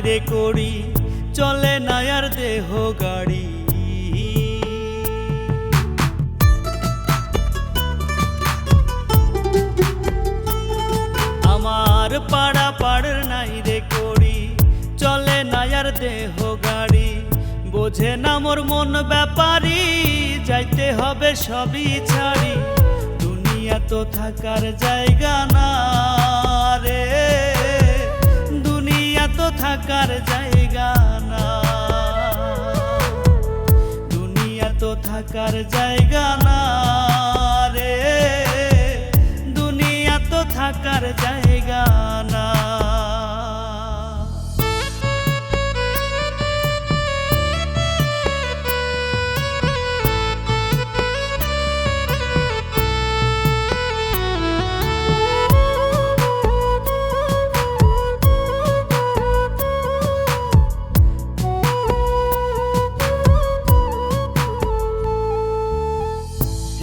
রে করি, চলে না আর দেহ গাড়ি। আমার পাড়া পাড়ের নাই রে করি, চলে না আর দেহ গাড়ি। বোঝে না মোর মন ব্যাপারী, যাইতে হবে সবই ছাড়ি। দুনিয়া তো থাকার জায়গা না রে, দুনিয়া তো থাকার জায়গা না, দুনিয়া তো থাকার জায়গা না রে, দুনিয়া তো থাকার জায়গা না।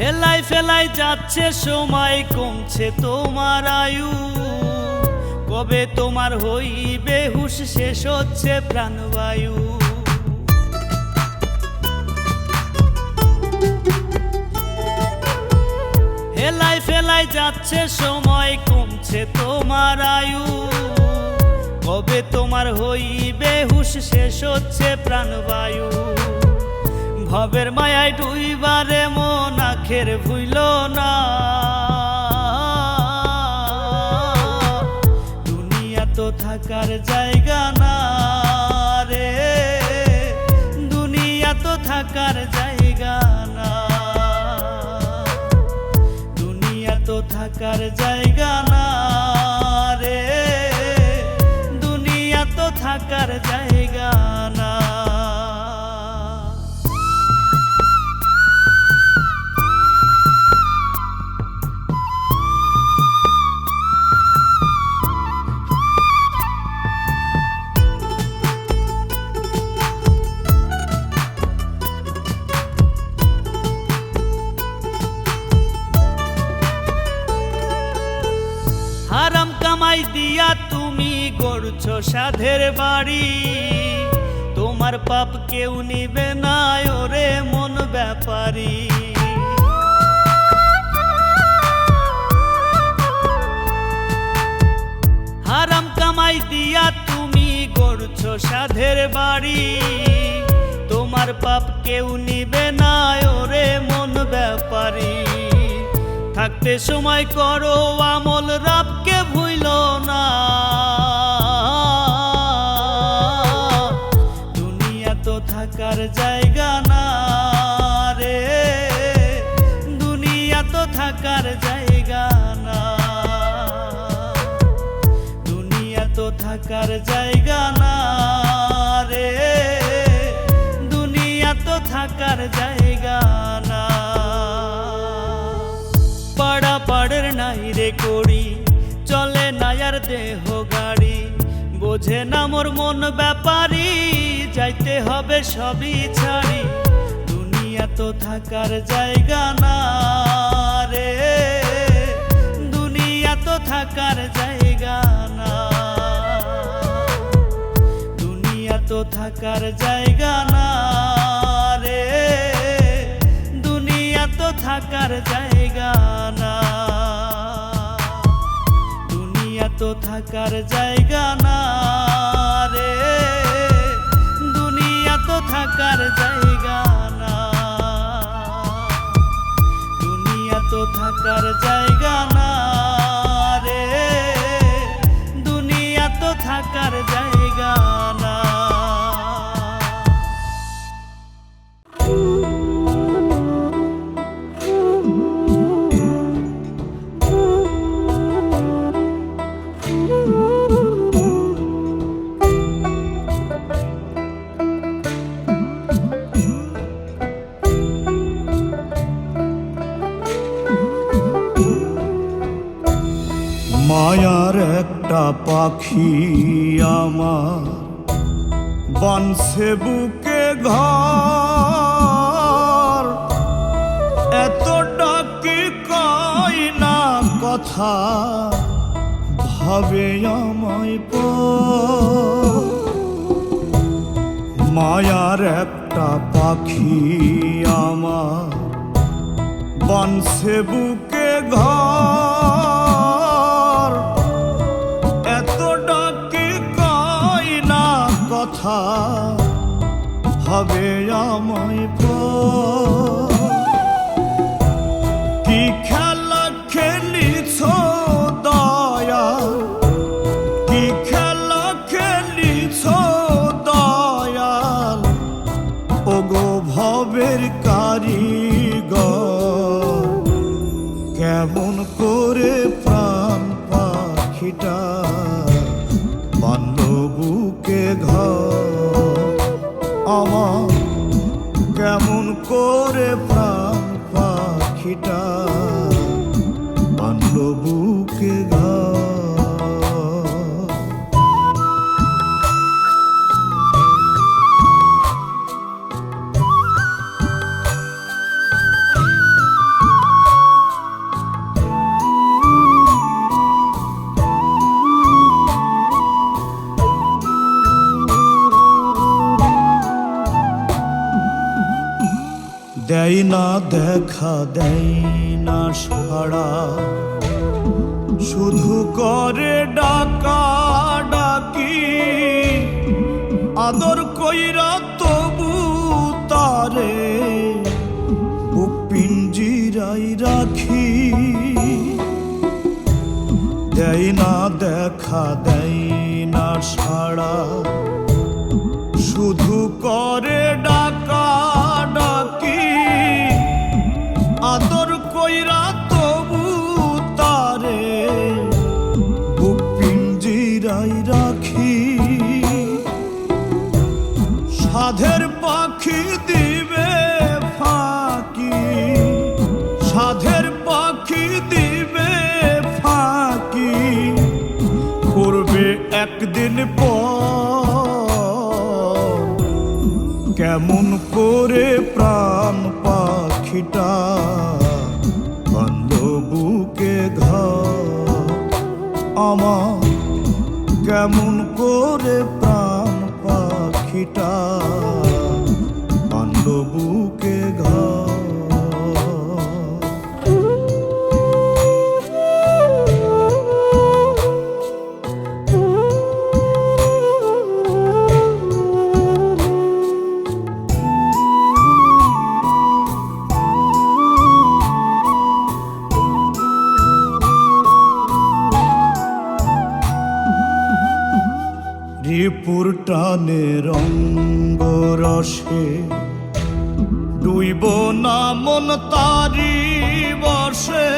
হেলাই ফেলাই যাচ্ছে সময়, কমছে তোমার আয়ু। কবে তোমার হইবে হুশ, শেষ হচ্ছে প্রাণবায়ু। হেলাই ফেলাই যাচ্ছে সময়, কমছে তোমার আয়ু। কবে তোমার হইবে হুশ, শেষ হচ্ছে প্রাণবায়ু। ভবের মায়ায় ডুইবারে মন আখের ভুইল না, দুনিয়া তো থাকার জায়গা না রে, দুনিয়া তো থাকার জায়গা না, দুনিয়া তো থাকার জায়গা না রে, দুনিয়া তো থাকার জায়গা না। হারাম কামাই দিয়া তুমি গড়ছো সাধের বাড়ি, তোমার পাপ কেউ নিবে না ওরে মন ব্যাপারী। হারাম কামাই দিয়া তুমি গড়ছো সাধের বাড়ি, তোমার পাপ কেউ নিবে না ওরে মন ব্যাপারী। থাকতে সময় করো আমল, রবকে ভুইল না, দুনিয়া তো থাকার জায়গা না রে, দুনিয়া তো থাকার জায়গা না, দুনিয়া তো থাকার জায়গা না রে, দুনিয়া তো থাকার জায়গা না। পাড়া পাড়ের নাই রে করি, চলে না আর দেহ গাড়ি। বোঝে না মোর মন ব্যাপারী, যাইতে হবে সবই ছাড়ি। দুনিয়া তো থাকার জায়গা না রে, দুনিয়া তো থাকার জায়গা না, দুনিয়া তো থাকার জায়গা না রে, দুনিয়া তো থাকার জায়গা না, দুনিয়া তো থাকার জায়গা না রে, দুনিয়া তো থাকার জায়গা না, দুনিয়া তো থাকার জায়গা না রে, দুনিয়া তো থাকার জায়গা না। মায়ার একটা পাখি আমার বানছে বুকে ঘর, এত ডাকি কই না কথা, ভাবে আমায় মায়ার একটা পাখি আমার বানছে বুকে ঘর, এত ডাকি কই না কথা হবে আমায় পর। কি খেলা খেলিছ দয়া, কি খেলা খেলিছ দয়াল, ওগো ভবের কারিগর। কেমন করে প্রাণ পাখিটা বানল বুকে ঘর আমার, কেমন করে প্রাণ পাখিটা বানল বুকে ঘর। দেয় না দেখা, দেয় না সাড়া, শুধু করে ডাকা ডাকি। আদর কইরা তবু তারে বুক পিঞ্জিরাই রাখি। দেয় না দেখা, দেয় না সাড়া, শুধু করে ডাকা ডাকি। আদর কইরা তবু তারে বুক পিঞ্জিরাই রাখি। সাধের পাখি দিবে ফাঁকি, সাধের পাখি দিবে ফাঁকি, করবে একদিন পর। কেমন করে প্রাণ পাখিটা বানল বুকে ঘর আমার, কেমন করে প্রাণ পাখিটা বানল বুকে ঘর। রিপুর টানে রঙ্গ রসে ডুইব না মন তারি বসে।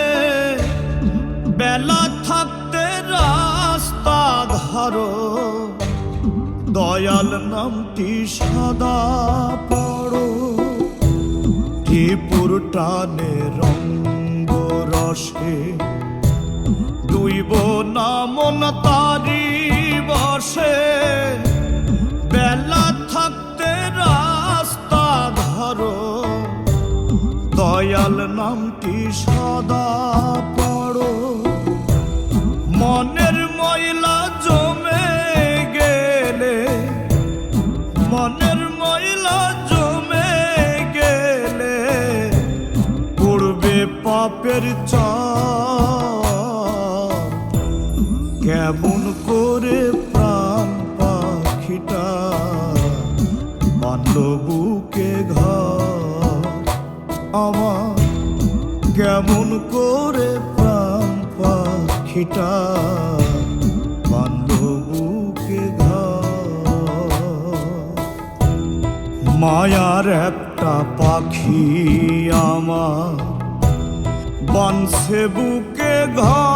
বেলা থাকতে রাস্তা ধরো, দয়াল নামটি সদা পড়ো। রিপুর টানে রঙ্গ রসে ডুইব না মন তারি বসে। বেলা থাকতে রাস্তা ধরো, দয়াল নামটি সদা পড়ো। মনের ময়লা জমে গেলে, মনের ময়লা জমে গেলে পড়বে পাপের চাপ। কেমন করে প্রাণ পাখিটা বানল বুকে ঘর আমার, কেমন করে প্রাণ পাখিটা বানল বুকে ঘর। মায়ার একটা পাখি আমার বানছে বুকে ঘর,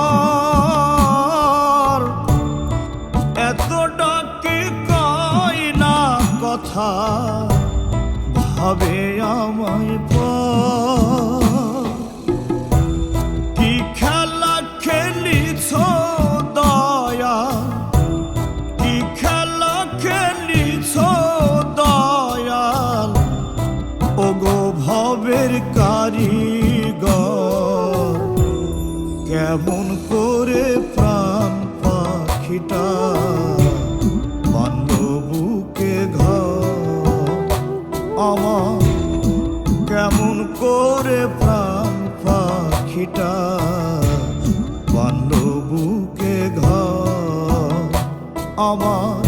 এত ডাকি কই না কথা ভাবে আমায় পর। কি খেলা খেলিছ দয়া, কি খেলা খেলিছ দয়াল, ওগো ভবের কারিগর। কেমন করে প্রাণ পাখিটা বানল বুকে ঘর প্রাণ পাখিটা বানল বুকে ঘর আমার,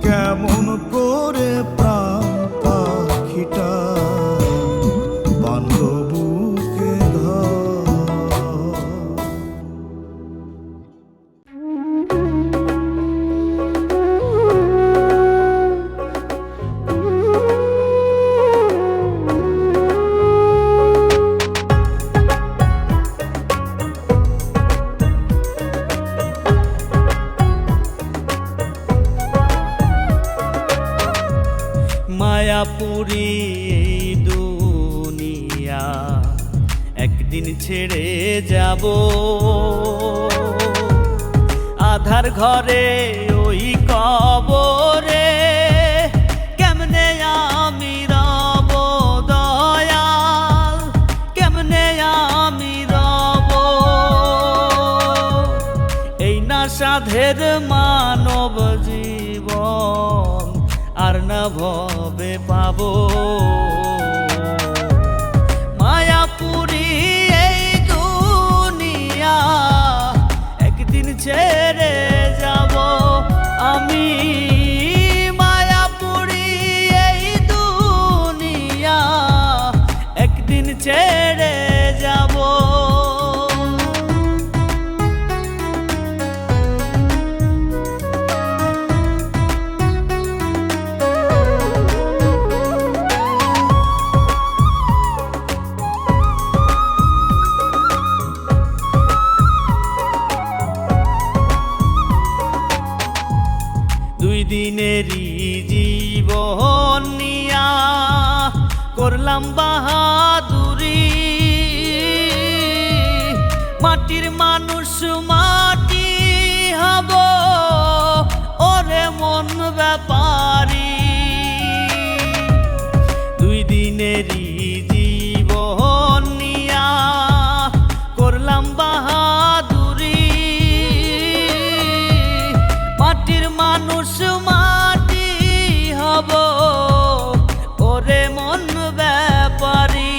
কেমন করে প্রাণ পাখিটা বানল বুকে ঘর। মায়াপুরী এই দুনিয়া একদিন ছেড়ে যাব, আধার ঘরে ওই কবরে কেমনে আমি রব দয়াল, কেমনে আমি রব। এই না সাধের মানব জীবন আর না ভবে পাবো। মায়াপুরী এই দুনিয়া একদিন ছেড়ে যাব আমি। মায়াপুরী এই দুনিয়া একদিন ছেড়ে যাব। দুই দিনেরই জীবন নিয়া করলাম বাহাদুরি, মাটির মানুষ মাটি হব ওরে মন ব্যাপারী। দুই দিনেরই জীবন নিয়া করলাম বাহাদুরি, মাটির মানুষ মাটি হব ওরে মন ব্যাপারী।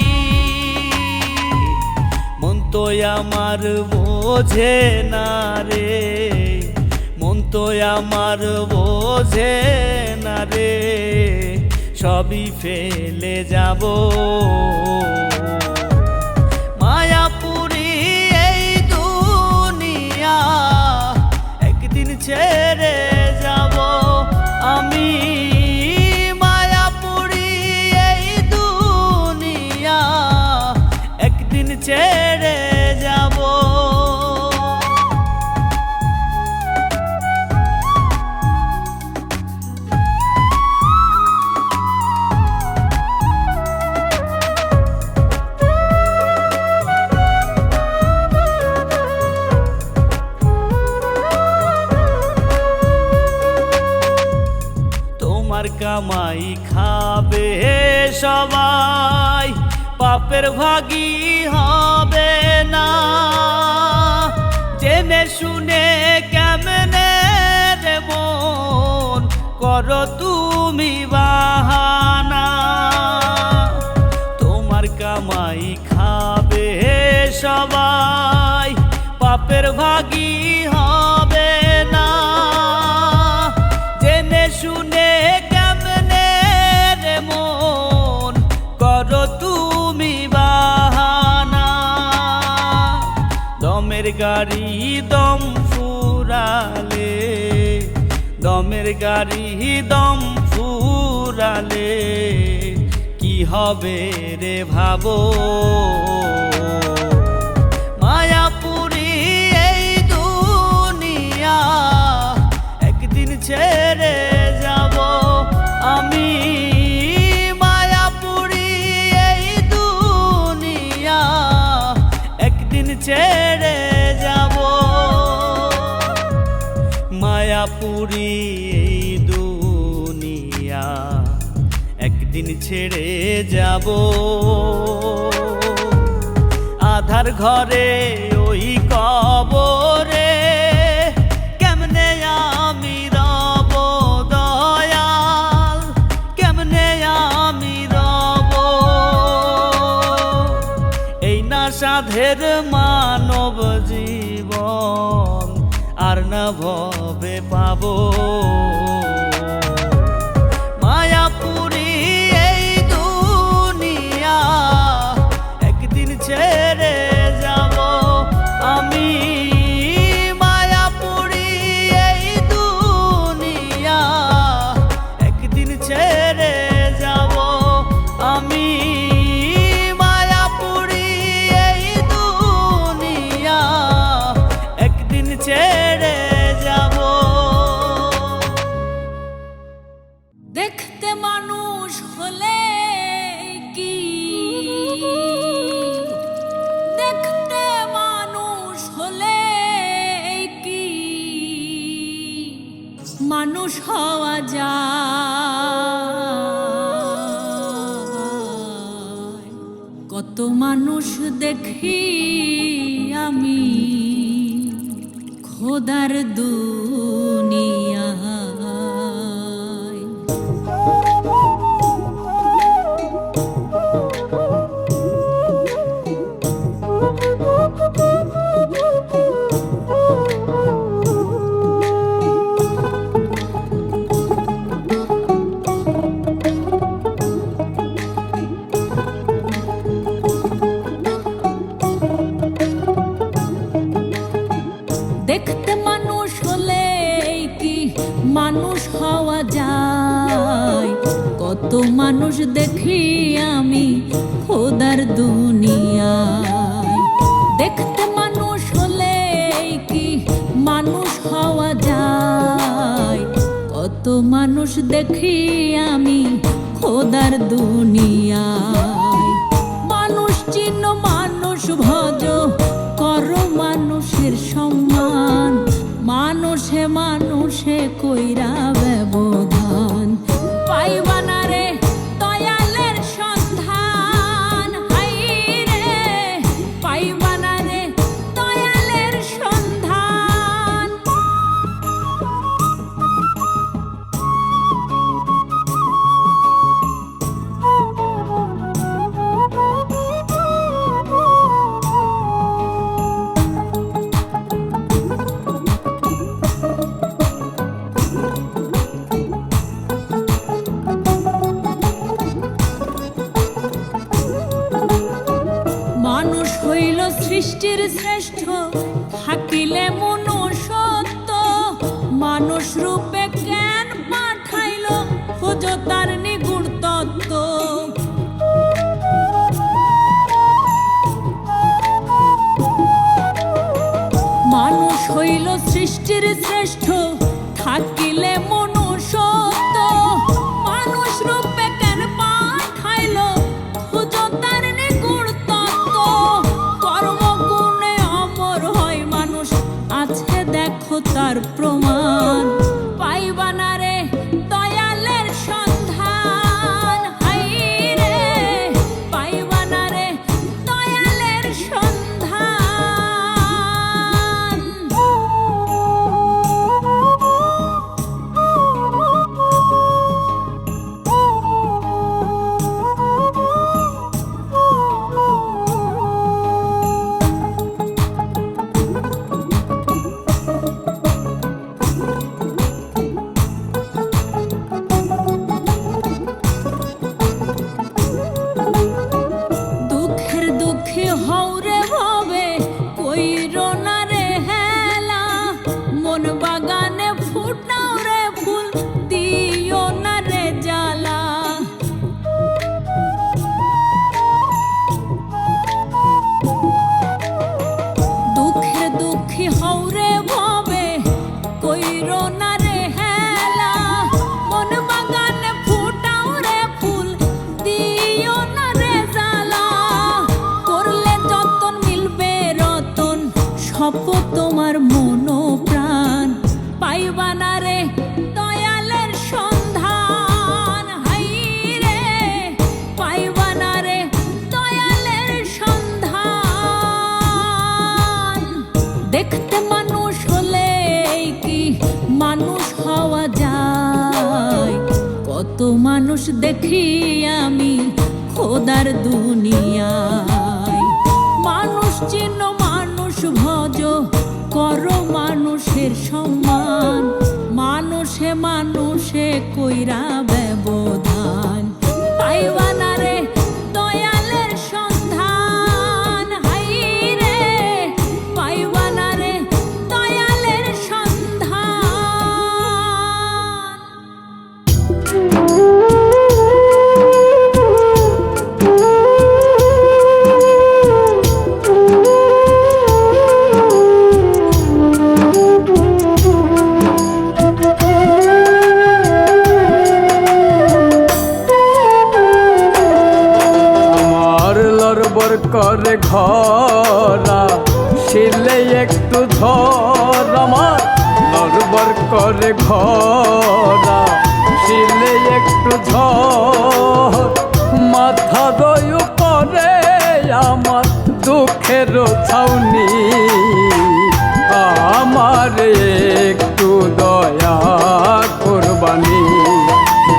মন তো আমার বোঝে না রে, মন তো আমার বোঝে না রে, সবই ফেলে যাব। মায়াপুরী এই দুনিয়া একদিন ছেড়ে যাব আমি। মায়াপুরী এই দুনিয়া একদিন ছেড়ে যাব। তোমার কামাই খাবে সবাই, পাপের ভাগী হবে না। জেনে শুনে কেমনে রে মন করো তুমি বাহানা। তোমার কামাই খাবে সবাই, পাপের ভাগী হবে না। জেনে শুনে কেমনে রে মন করো তুমি বাহানা। দমের গাড়ি দম ফুরালে, দমের গাড়ি দম ফুরালে কি হবে রে ভাবো। মায়াপুরী এই দুনিয়া একদিন ছেড়ে যাব আমি। মায়াপুরী এই দুনিয়া একদিন ছেড়ে যাব। মায়াপুরী এই দুনিয়া একদিন ছেড়ে যাব। আধার ঘরে ওই কবরে কেমনে আমি রব দয়াল, কেমনে আমি রব। সাধের মানব জীবন আর না ভবে পাবো। মায়াপুরী এই দুনিয়া একদিন ছেড়ে যাব আমি। মায়াপুরী এই দুনিয়া একদিন ছেড়ে যাব আমি। ছেড়ে যাব। দেখতে মানুষ হলে কি, দেখতে মানুষ হলে কি মানুষ হওয়া যায়। কত মানুষ দেখি আমি খোদার দুনিয়ায়। দেখতে মানুষ হলে কি মানুষ হওয়া যায়। কত মানুষ দেখি আমি খোদার দুনিয়ায়। দেখতে মানুষ হলে কি মানুষ হওয়া যায়। কত মানুষ দেখি আমি খোদার দুনিয়ায়। মানুষ চিহ্ন মানুষ ভজ করো মানুষের সম্মান। মানুষে মানুষে কইরা ব্যবধান পাইবা না রে দয়ালের সন্ধান। হাই রে পাইবা না রে দয়ালের সন্ধান। মানুষ হইল সৃষ্টির শ্রেষ্ঠ থাকিলে মনুষ্যত্ব। মানুষ রূপে জ্ঞান পাঠাইল খোঁজ তার নিগুণ তত্ত্ব। মানুষ হইল সৃষ্টির শ্রেষ্ঠ থাকিলে মনুষ্যত্ব। মানুষ রূপে জ্ঞান পাঠাইল খোঁজ তার নিগুণ তত্ত্ব। কর্মগুণে অমর হয় মানুষ আছে দেখো তার প্রমাণ। পাইবা না রে দয়ালের সন্ধান। হাই রে পাইবা না রে দয়ালের সন্ধান। দুঃখের দুঃখী হও রে ভবে কইরো না রে হেলা। মন বাগানে ফুটাও রে ফুল দিও না রে জ্বালা। দুঃখের দুঃখী হও রে ভবে কইরো না রে হেলা। মন বাগানে ফুটাও রে ফুল দিও না রে জ্বালা। করলে যতন মিলবে রতন সব তোমার মন প্রাণ। পাইবা না রে দয়ালের সন্ধান। হাই রে পাইবা না রে দয়ালের সন্ধান। দেখতে মানুষ হলে কি মানুষ হওয়া যায়। কত মানুষ দেখি আমি খোদার দুনিয়ায়। কইরা ব্যবধান, পাইবা না রে দয়ালের সন্ধান। হাই রে পাইবা না রে দয়ালের সন্ধান। করে ঘরা শিলে একটু ধর, আমার নরবর করে ঘরা শিলে একটু ধর। মাথার উপরে আমার দুঃখের ছাউনি, আমার একটু দয়া কুরবানি।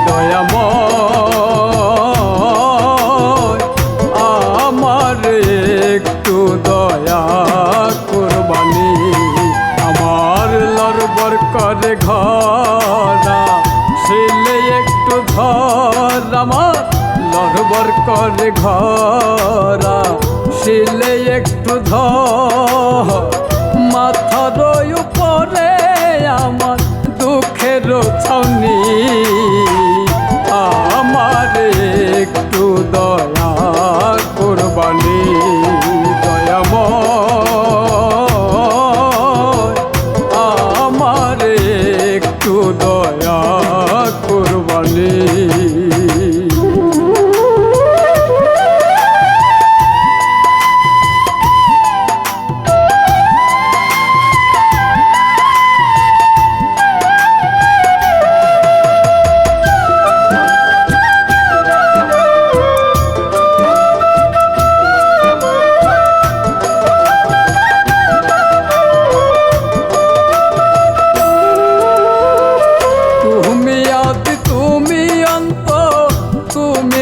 দয়াময় আমার একটু দয়া কুরবানি। আমার লড়বর করে ঘরা শিলে একটু ধর, আমার লড়বর করে ঘরা শিলে একটু ধর। মাথার উপরে আমার দুঃখের ছাউনি, আমার একটু দয়া কুরবানি। দয়াময় আমার একটু দয়া কুরবানি। তুমি অন্ত তুমি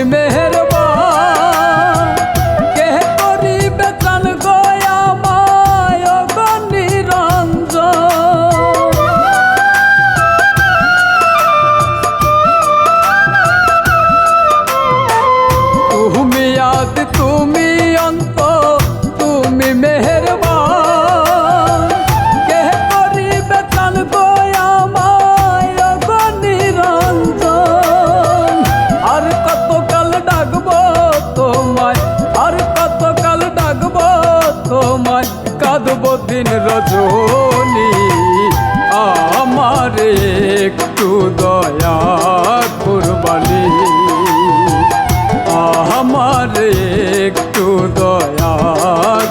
মেহেরবান, কে করিবে ত্রাণ গো আমায় গো নিরঞ্জন। আর কতকাল ডাকবো তোমায়, আর কতকাল ডাকবো তোমায়, কাঁদবো দিন রজনী। আমার একটু দয়া কুরবানি, আমার একটু দয়া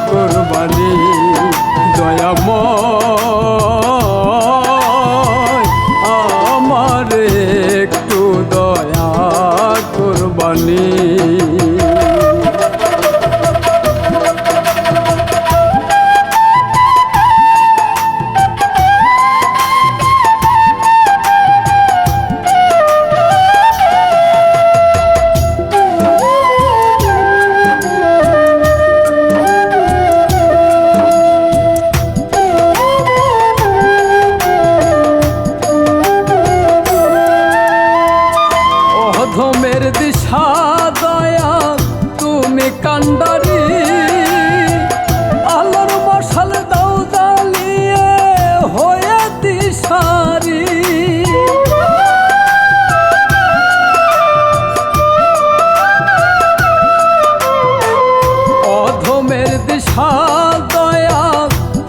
কুরবানি। দয়াময় আমার একটু দয়া কুরবানি। অধমের দিশা দয়া তুমি কান্ডারি, আলোর মশাল দাও জ্বালিয়ে হয়ে দিশারি। অধমের দিশা দয়া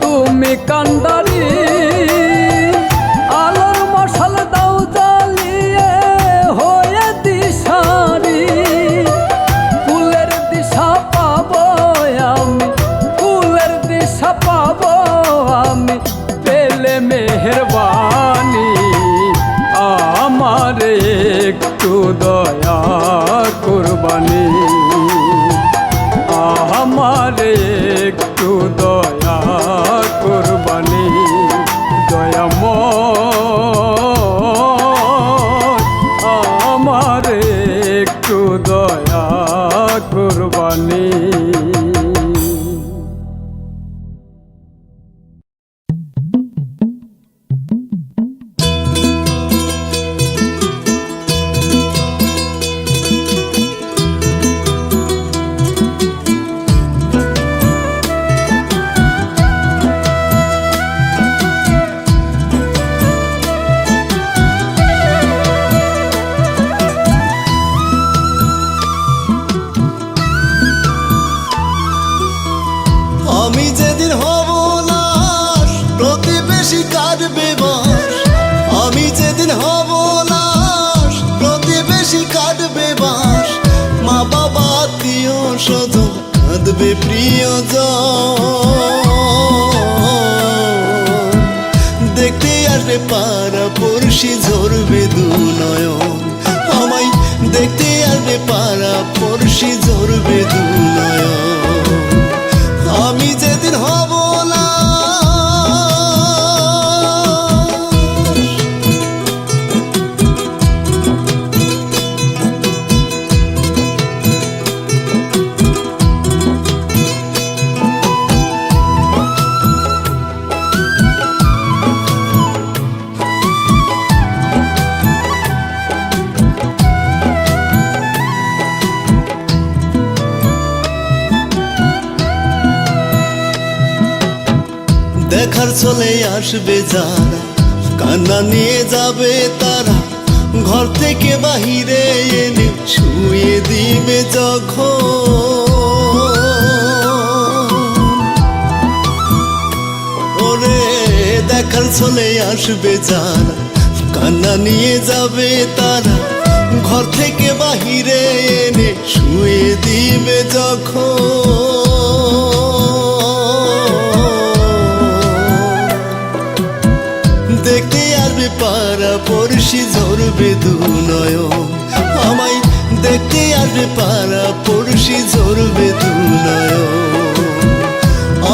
তুমি কান্ডারি, আলোর মশাল দাও জ্বালিয়ে হয়ে দিশারি। ফুলের দিশা পাবো আমি, ফুলের দিশা পাবো আমি, পেলে মেহেরবানি। আমার একটু দয়া কুরবানি, আমার একটু দয়া কুরবানি। দয়াময় আমার একটু দয়া কুরবানি। আমি যেদিন হব লাশ প্রতিবেশী কাটবে বাঁশ, আমি যেদিন হব লাশ প্রতিবেশী কাটবে বাঁশ, মা বাবা আত্মীয় স্বজন কাঁদবে প্রিয়জন। দেখতে আসবে পাড়া পড়শি ঝরবে দু নয়ন, আমায় দেখতে আসবে পাড়া পড়শি ঝরবে দু নয়ন। আমি যেদিন হব না দেখার চলে আসবে যারা, কান্না নিয়ে যাবে তারা, ঘর থেকে বাহিরে এনে শুয়ে দিবে যখন। ওরে দেখার চলে আসবে যারা, কান্না নিয়ে যাবে তারা, ঘর থেকে বাহিরে এনে শুয়ে দিবে যখন। দেখতে আসবে পাড়া পড়শি ঝরবে দু নয়ন, আমায় দেখতে আসবে পাড়া পড়শি ঝরবে দু নয়ন।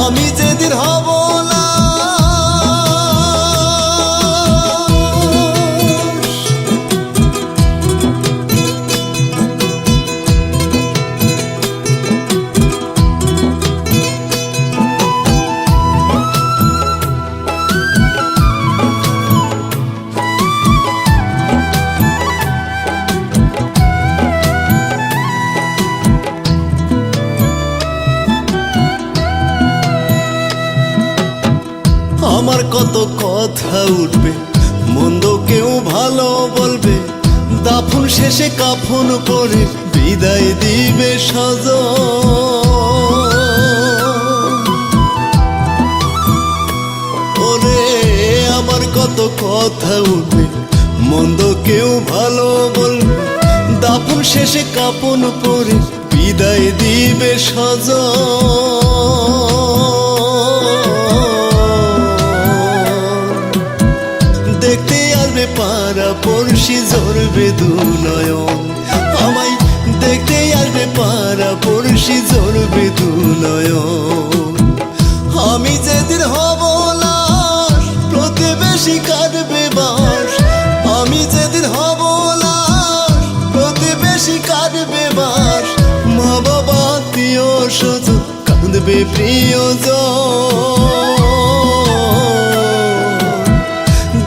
আমি যেদিন হব না আমার কত কথা উঠবে, মন্দ কেউ ভালো বলবে, দাফন শেষে কাফন পরে বিদায় দিবে স্বজন। ওরে আমার কত কথা উঠবে, মন্দ কেউ ভালো বলবে, দাফন শেষে কাফন পরে বিদায় দিবে স্বজন। দেখতে আসবে পাড়া পড়শি ঝরবে দু নয়ন, আমায় দেখতে আসবে পাড়া পড়শি ঝরবে দু নয়ন। আমি যেদিন হব লাশ প্রতিবেশী কাটবে বাঁশ, আমি যেদিন হব লাশ প্রতিবেশী কাটবে বাঁশ, মা বাবা আত্মীয় স্বজন কাঁদবে প্রিয়জন।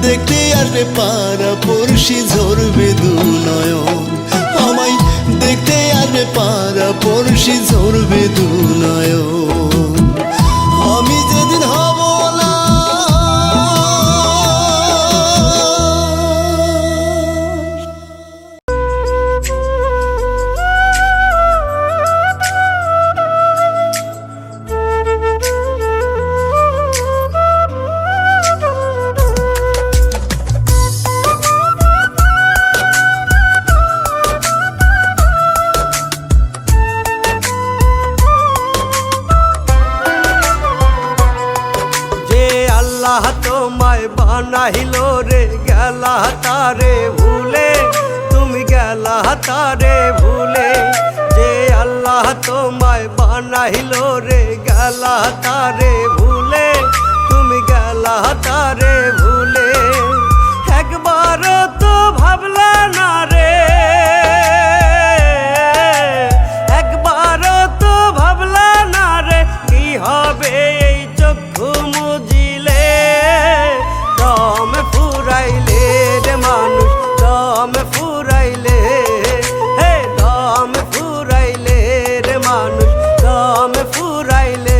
দেখতে আসবে পাড়া পড়শি ঝরবে দু নয়ন, আমায় দেখতে আসবে পাড়া পড়শি ঝরবে দু নয়ন। আমি যেদিন হব না তোমায় বানাইলো রে গেলা তারে ভুলে, তুমি গেলা তারে ভুলে। যে আল্লাহ তোমায় বানাইলো রে গেলা তারে ভুলে, তুমি গেলা তারে ভুলে। একবার তো ভাবলা না রে, একবার তো ভাবলা না রে, কি হবে এই চক্ষু মুজিলে। দম ফুরাইলে রে মানুষ, দম ফুরাইলে, হে দম ফুরাইলে রে মানুষ, দম ফুরাইলে।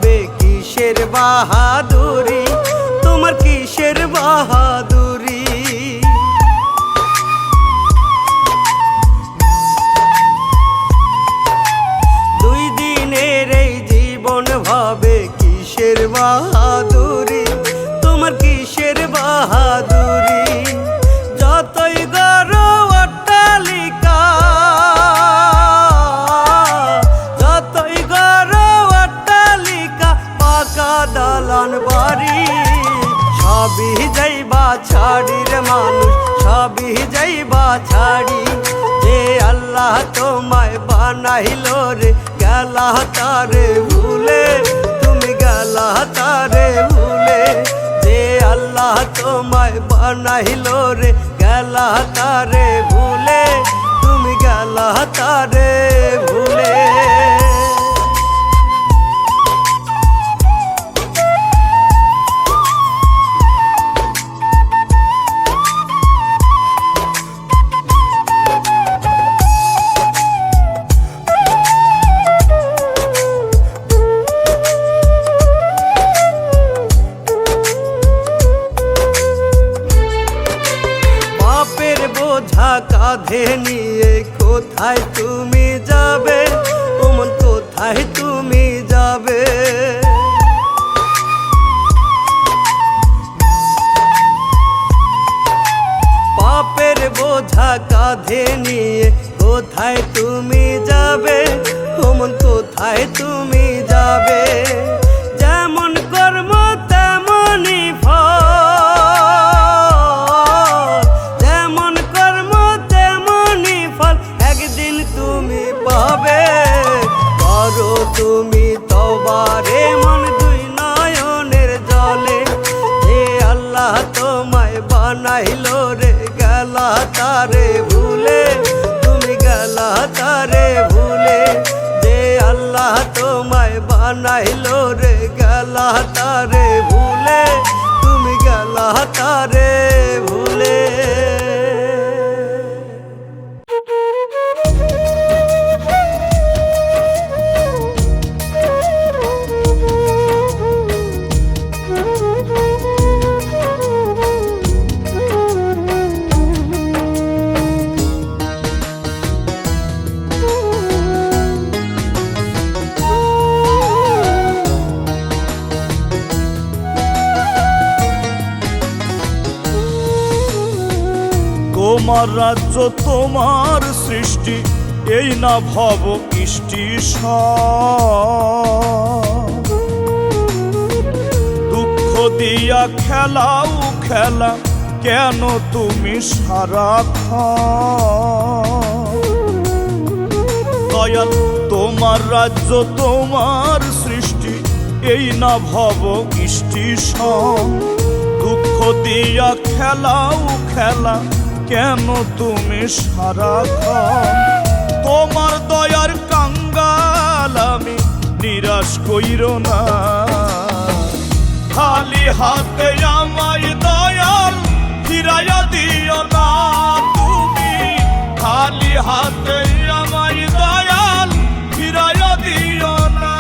ভাবে কিসের বাহাদুরি, তোমার কিসের বাহাদুরি। দুই দিনের এই জীবন ভাবে কিসের বাহাদুরি, তোমার কিসের বাহাদুরি। যতই গড় অট্টালিকা, যতই গড় অট্টালিকা, পাকা দালান বাড়ি, সবই যাইবা ছাড়ি রে মানুষ, সবই যাইবা ছাড়ি। যে আল্লাহ তোমায় বানাইলো রে, গেলা তারে ভুলে, তুমি গেলা তারে ভুলে। যে আল্লাহ তোমায় বানাইলো রে, গেলা তারে ভুলে, তুমি গেলা তারে ভুলে। পাপের বোঝা কাঁধে নিয়ে কোথায় তুমি যাবে, ওমন কোথায় তুমি যাবে। পাপের বোঝা কাঁধে নিয়ে কোথায় তুমি যাবে, ওমন কোথায় তুমি যাবে। যেমন কর্ম তেমনই ফল, যেমন কর্ম তেমনই ফল, একদিন তুমি পাবে। করো তুমি তওবারে মন দুই নয়নের জলে। যে আল্লাহ তোমায় বানাইলো রে, গেলা তারে ভুলে, তুমি গেলা তারে ভুলে। যে আল্লাহ তোমায় বানাইলো রে, গেলা তারে ভুলে, তুমি গেলা তারে ভুলে। তোমার রাজ্য তোমার সৃষ্টি, এই না ভব ইষ্টি দুঃখ দিয়া খেলাও খেলা, কেন তুমি সারাক্ষণ। দয়াল তোমার রাজ্য তোমার সৃষ্টি, এই না ভব ইষ্টি দুঃখ দিয়া খেলাও খেলা, কেন তুমি সারাক্ষণ। তোমার দয়ার কাঙ্গাল আমি, নিরাশ কইরো না। খালি হাতে আমায় দয়াল ফিরাইয়া দিও না তুমি, খালি হাতে আমায় দয়াল ফিরাইয়া দিও না।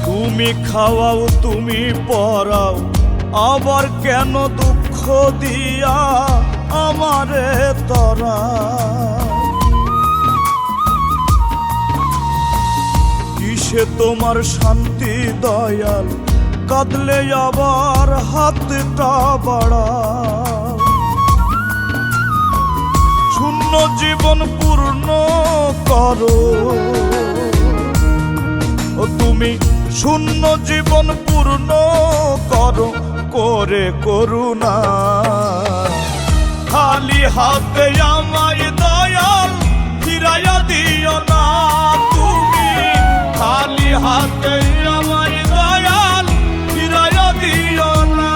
তুমি খাওয়াও তুমি পরাও, আবার কেন দুঃখ দিয়া আমারে তরা। কিসে তোমার শান্তি দয়াল, কাঁদলে আবার হাতটা বাড়াও। শূন্য জীবন পূর্ণ করো ও তুমি, শূন্য জীবন পূর্ণ করো করে করুণা। খালি হাতে আমায় দয়াল ফিরাইয়া দিও না তুমি, খালি হাতে আমায় দয়াল ফিরাইয়া দিও না।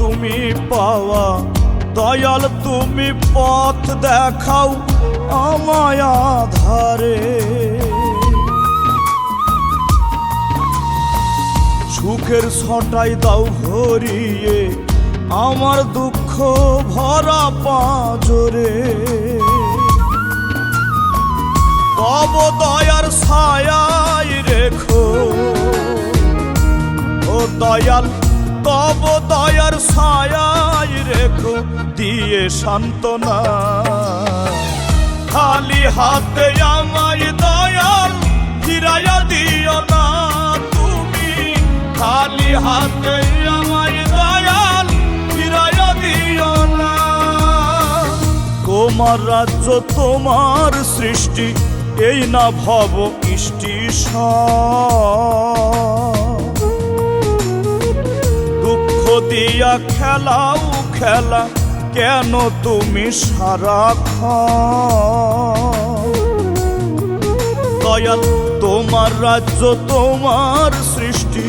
তুমি পাওয়া, দয়াল তুমি পথ দেখাও আমায় আধারে। সুখের ছটাই দাও ভরিয়ে আমার দুঃখ ভরা পাঁজরে। তব দয়ার ছায়ায় রেখো ও দয়াল, তব দয়ার ছায়ায় রেখো দিয়ে সান্ত্বনা। খালি হাতে আমায় দয়াল ফিরাইয়া দিও না তুমি, খালি হাতে আমায় দয়াল ফিরাইয়া দিও না। তোমার রাজ্য তোমার সৃষ্টি, এই না ভব ইষ্টি। দুঃখ দিয়া খেলাও খেলা কেন তুমি সারাক্ষণ। দয়াল তোমার রাজ্য তোমার সৃষ্টি,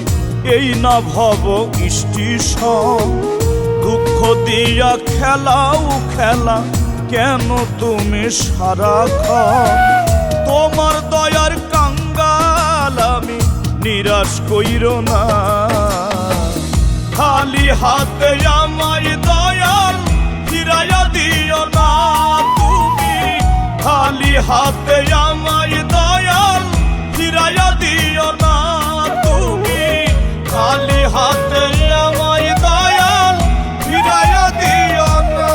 এই না ভব ইষ্টি। দুঃখ দিয়া খেলাও খেলা কেন তুমি সারাক্ষণ। তোমার দয়ার কাঙ্গাল আমি নিরাশ কইরো না। খালি হাতে আমায় দয়াল ফিরাইয়া দিও না তুমি, খালি হাতে আমায় দয়াল ফিরাইয়া দিও না তুমি, খালি হাতে আমায় দয়াল ফিরাইয়া দিও না।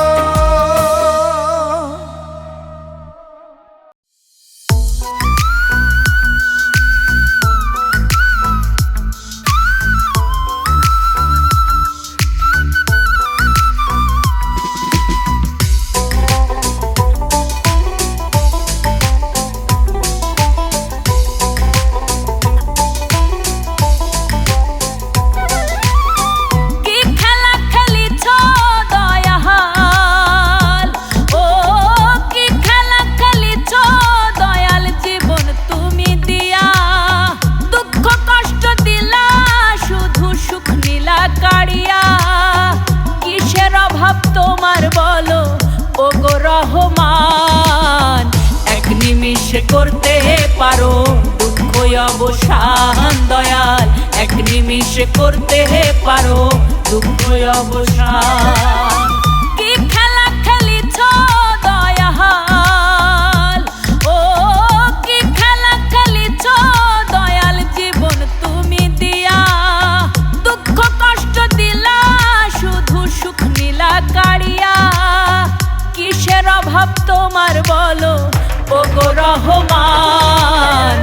করতে পারো দুঃখ অবসান দয়াল, এক নিমিষে করতে পারো দুঃখ অবসান। কি খেলা খেলিছ দয়াল, ও কি খেলা খেলিছ দয়াল জীবন তুমি দিয়া। দুঃখ কষ্ট দিলা শুধু সুখ নীলা কাড়িয়া, কিসের অভাব তোমার বলো ওগো রহমান।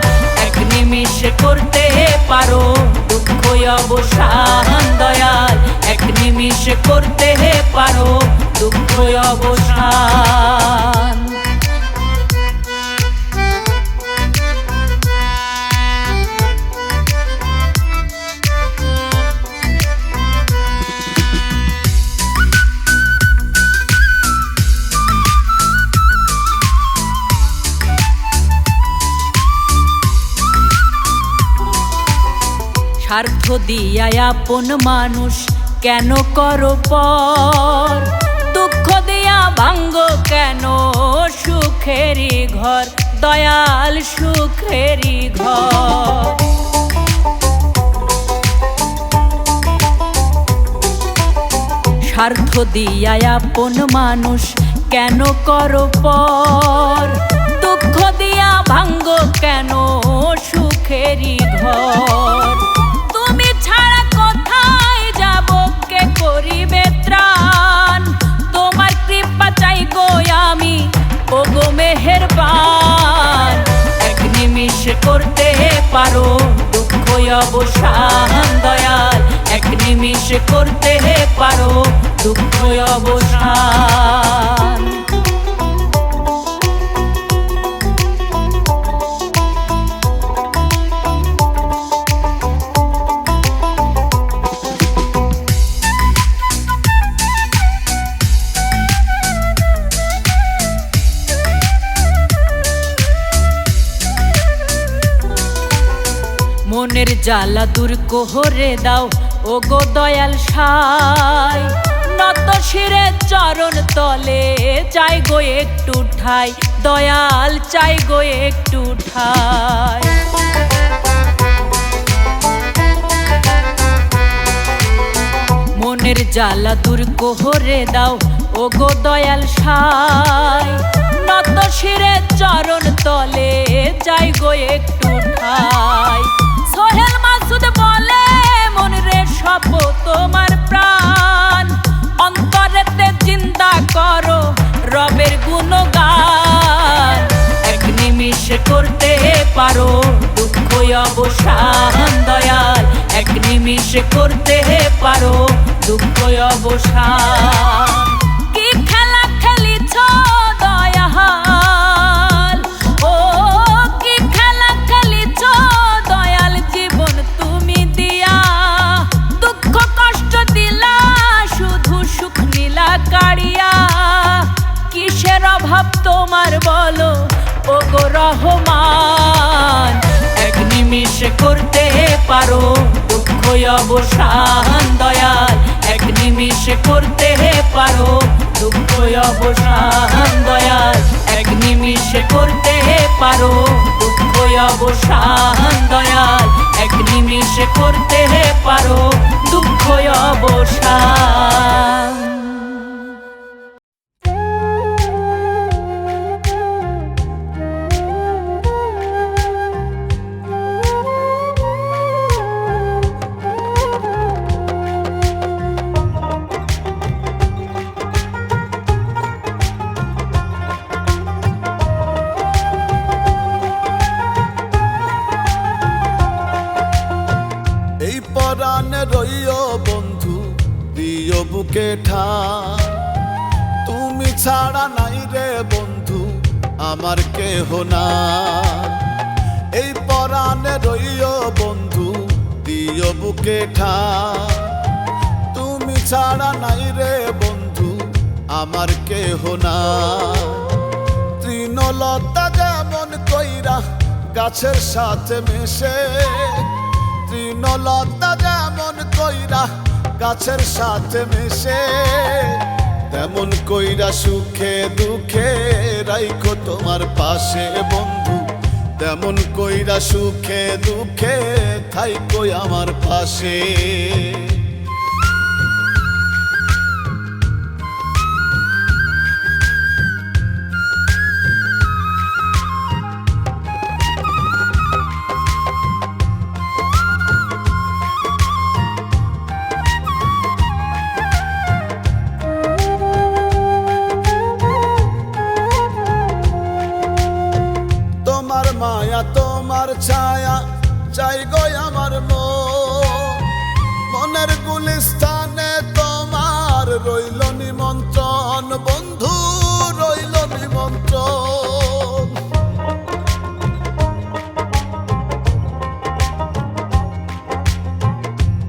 এক নিমিষে করতে পারো দুঃখ অবসান দয়াল, এক নিমিষে করতে পারো দুঃখ অবসান। স্বার্থ দিয়া আপন মানুষ কেন করো পর, দুঃখ দিয়া ভাঙ্গ কেন সুখেরই ঘর দয়াল সুখেরই ঘর। স্বার্থ দিয়া আপন মানুষ কেন করো পর, দুঃখ দিয়া ভাঙ্গ কেন সুখেরই ঘর। তুমি ছাড়া কোথায় যাব কে করিবে ত্রাণ, তোমার কৃপা চাই গো আমি ওগো মেহেরবান। এক নিমিষে করতে পারো দুঃখ অবসান দয়াল, এক নিমিষে করতে পারো দুঃখ অবসান। মনের জ্বালা দূর করে দাও ওগো দয়াল সাই, নত শিরে চরণ তলে চাই গো একটু ঠাই, দয়াল চাই গো একটু ঠাই। মনের জ্বালা দূর কোহরে দাও ও গো দয়াল সাই, নত শিরে চরণ তলে চাই গো একটু ঠাই। সোহেল মাসুদ বলে মন রে সব তোমার প্রাণ, অন্তরেতে চিন্তা করো রবের গুণগান। এক নিমিষে করতে পারো দুঃখ অবসান দয়াল, এক নিমিষে করতে পারো দুঃখ অবসান। কি খেলা খেলিছ দয়াল, ও কি খেলা খেলিছ দয়াল জীবন তুমি দিয়া, দুঃখ কষ্ট দিলা শুধু সুখ নীলা কাড়িয়া। কিসের অভাব তোমার বলো ও গো রহমান, এক নিমিষে করতে পারো দুঃখ অবসান দয়াল, এক নিমিষে করতে পারো দুঃখ অবসান দয়াল, এক নিমিষে করতে পারো দুঃখ অবসান দয়াল, এক নিমিষে করতে পারো দুঃখ অবসান। এই পরাণে রইও বন্ধু দিও বুকে ঠাই, তুমি ছাড়া নাই রে বন্ধু আমার কেহ না। এই পরাণে রইও বন্ধু দিও বুকে ঠাই, তুমি ছাড়া নাই রে বন্ধু আমার কেহ না। তৃণলতা যেমন কইরা গাছের সাথে মেশে, তৃণলতা যেমন কইরা গাছের সাথে মিশে, তেমন কইরা সুখে দুঃখে রাইখো তোমার পাশে বন্ধু, তেমন কইরা সুখে দুঃখে থাইকো আমার পাশে। মায়া তোমার ছায়া চাই গো আমার মনের গুলিস্তানে তোমার রইল নিমন্ত্রণ বন্ধু, রইল নিমন্ত্রণ।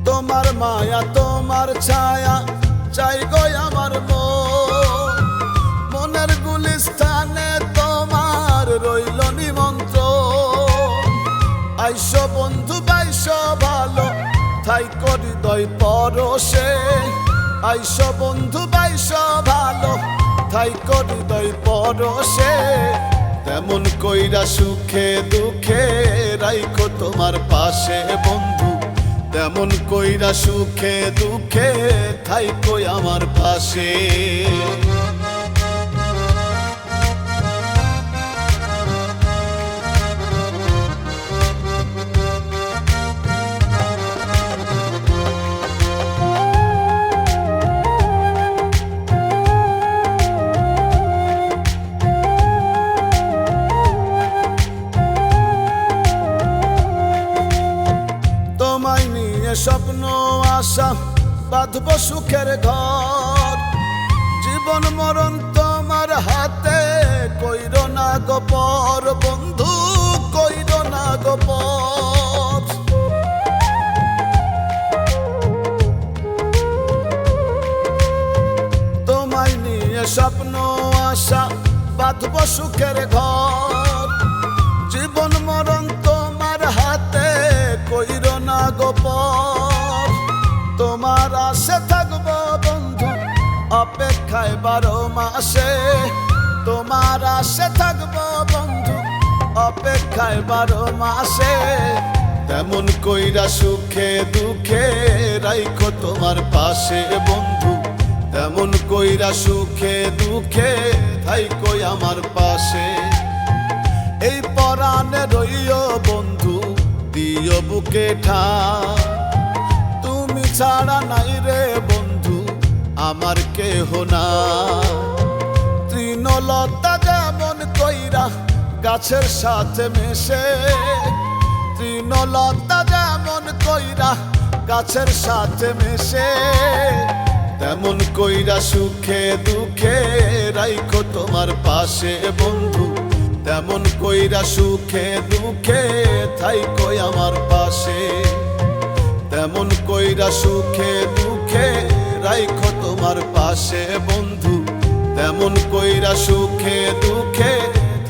তোমার মায়া তোমার ছায়া চাই গো আমার মনের গুলিস্তানে তোমার রইল নিমন্ত্রণ। আইসো বন্ধু বাইসো ভালো থাইকো হৃদয় পরশে, আইসো বন্ধু বাইসো ভালো থাইকো হৃদয় পরশে, তেমন কইরা সুখে দুঃখে রাইখো তোমার পাশে বন্ধু, তেমন কইরা সুখে দুঃখে থাইকো আমার পাশে। তোমায় নিয়ে স্বপ্ন আশা বাঁধব সুখের ঘর, জীবন মরণ তোমার হাতে কইরো না গো পর বন্ধু, কইরো না গো পর। তোমায় নিয়ে স্বপ্ন আশা বাঁধব সুখের ঘর, জীবন মরণ তোমার হাতে কইরো না গো পর। তোমার আশে থাকবো বন্ধু অপেক্ষায় 12 মাসে তোমার আশে থাকবো বন্ধু, অপেক্ষায় 12 মাসে। তেমন কইরা সুখে দুঃখে রাইখো তোমার পাশে বন্ধু, তেমন কইরা সুখে দুঃখে থাইকো আমার পাশে। এই পরাণে রইও বন্ধু, দিও বুকে ঠাঁ, তুমি ছাড়া নাই রে বন্ধু আমার কেহ না। তৃণলতা যেমন কইরা গাছের সাথে মেশে, তৃণলতা যেমন কইরা গাছের সাথে মেশে, তেমন কইরা সুখে দুঃখে রাইখো তোমার পাশে বন্ধু, তেমন কইরা সুখে দুঃখে থাইকো আমার পাশে। তেমন কইরা সুখে দুঃখে রাইখো তোমার পাশে বন্ধু, তেমন কইরা সুখে দুঃখে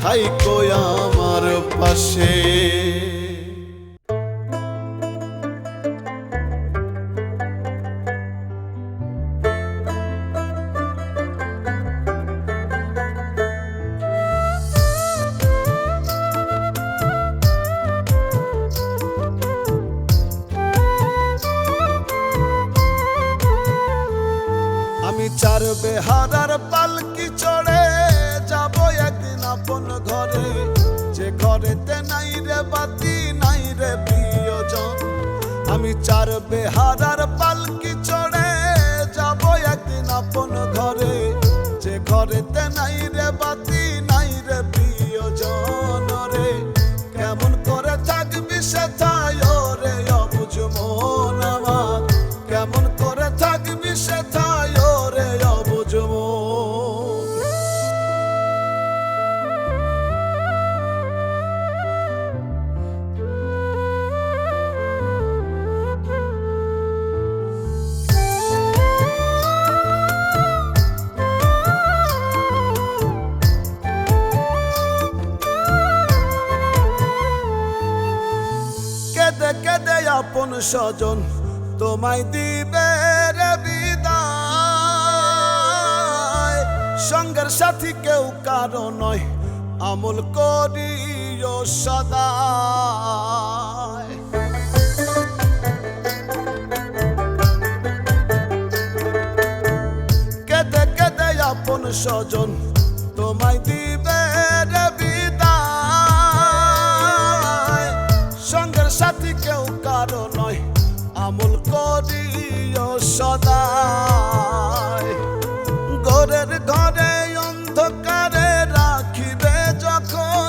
থাইকো আমার পাশে। আমি 4 বেহারার পালকি চড়ে যাব একদিন আপন ঘরে, যে ঘরেতে নাই রে বাতি নাই রে প্রিয়জন। আমি 4 বেহারার পালকি চড়ে যাব একদিন আপন ঘরে, যে ঘরেতে নাই রে বাতি নাই রে প্রিয়জন রে। কেমন করে থাকবি সেথায় রে অবুঝ মন আমার, কেমন করে থাকবি সেথায় রে অবুঝ মন। কেদে কেদে আপন স্বজন তোমায় দিবে রে বিদায়, সঙ্গের সাথী কেউ কারো নয় আমল করিও সদায়। কেদে কেদে আপন স্বজন তোমায় দিবে রে বিদায়, সঙ্গের সাথী কেউ কারো নয় আমল করিও সদায়। ঘরের ঘরে অন্ধকারে রাখিবে যখন,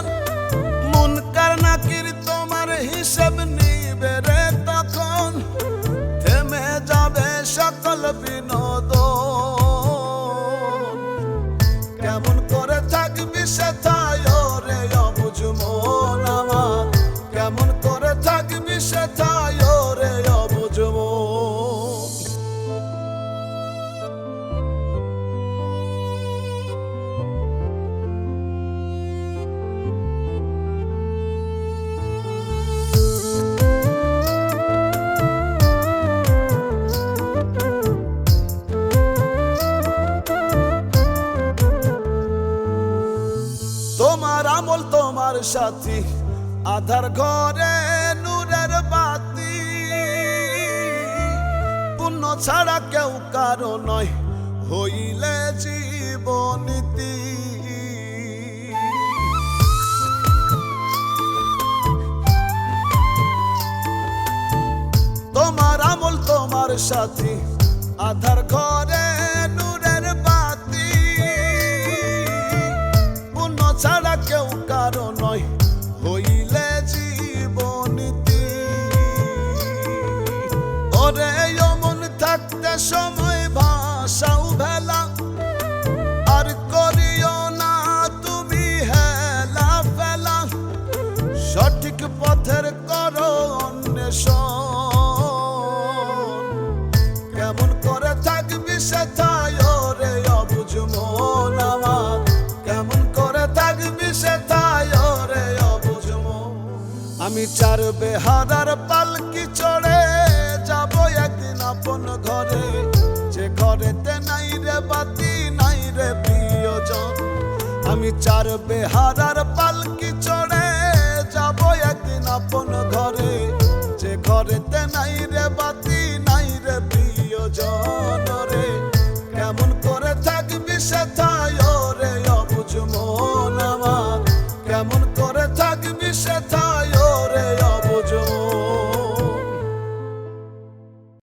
মুনকার নাকির তোমার হিসেব নিবে রে তখন, থেমে যাবে সকল বিনোদন। কেমন করে থাকবি সেথায় রে অবুঝ মন আমার, কেমন করে থাকবি সেথায় রে অবুঝ মন। তোমার আমল তোমার সাথী, আধার ঘরে নূরের বাতি, পুণ্য ছাড়া কেউ কারো নয় হইলে জীবনীতি। তোমার আমল তোমার সাথী, আধার ঘরে নূরের বাতি, পুণ্য ছাড়া কেউ কারো নয় হইলে জীবনীতি। ওরে মন থাকতে সময় ভাষাও ভেলা, আর করিও না তুমি হেলা ফেলা, সঠিক পথের করো অন্বেষণ। কেমন করে থাকবি সেথায় রে অবুঝ মন আমার, কেমন করে থাকবি সেথায় রে অবুঝ মন। আমি 4 বেহারার পালকি চড়ে যাব একদিন আপন ঘরে, যে ঘরেতে নাই রে বাতি নাই আমি চার বেহারার পালকি চড়ে যাব একদিন আপন ঘরে, যে ঘরেতে